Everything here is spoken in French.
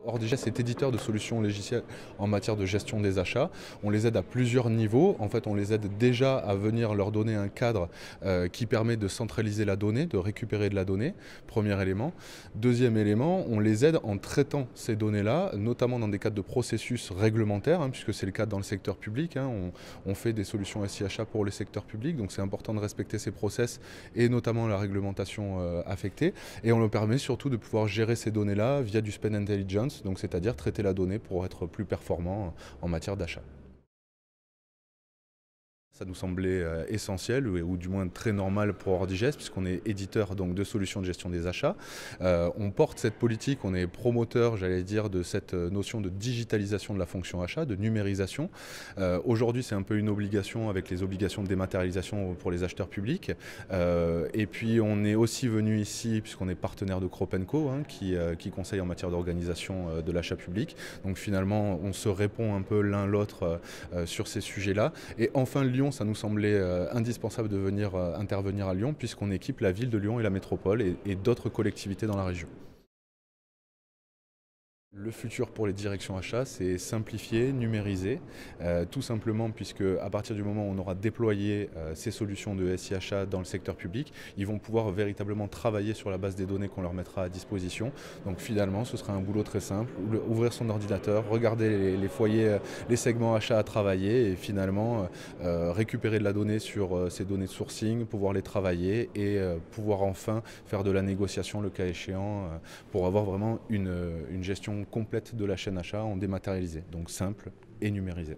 Ordigest est éditeur de solutions logicielles en matière de gestion des achats. On les aide à plusieurs niveaux. En fait, on les aide déjà à venir leur donner un cadre qui permet de centraliser la donnée, de récupérer de la donnée, premier élément. Deuxième élément, on les aide en traitant ces données-là, notamment dans des cadres de processus réglementaires, puisque c'est le cas dans le secteur public. On fait des solutions SIHA pour le secteur public, donc c'est important de respecter ces process et notamment la réglementation affectée. Et on leur permet surtout de pouvoir gérer ces données-là via du Spend Intelligence, donc c'est-à-dire traiter la donnée pour être plus performant en matière d'achat. Ça nous semblait essentiel, ou du moins très normal pour Ordigest, puisqu'on est éditeur donc, de solutions de gestion des achats. On porte cette politique, on est promoteur, j'allais dire, de cette notion de digitalisation de la fonction achat, de numérisation. Aujourd'hui, c'est un peu une obligation avec les obligations de dématérialisation pour les acheteurs publics. Et puis, on est aussi venu ici, puisqu'on est partenaire de Cropenco, qui conseille en matière d'organisation de l'achat public. Donc finalement, on se répond un peu l'un l'autre sur ces sujets-là. Et enfin, Lyon, ça nous semblait indispensable de venir intervenir à Lyon puisqu'on équipe la ville de Lyon et la métropole et d'autres collectivités dans la région. Le futur pour les directions achats, c'est simplifier, numériser, tout simplement puisque à partir du moment où on aura déployé ces solutions de SIHA dans le secteur public, ils vont pouvoir véritablement travailler sur la base des données qu'on leur mettra à disposition. Donc finalement, ce sera un boulot très simple, ouvrir son ordinateur, regarder les foyers, les segments achats à travailler et finalement récupérer de la donnée sur ces données de sourcing, pouvoir les travailler et pouvoir enfin faire de la négociation le cas échéant pour avoir vraiment une gestion complète de la chaîne achat en dématérialisé, donc simple et numérisé.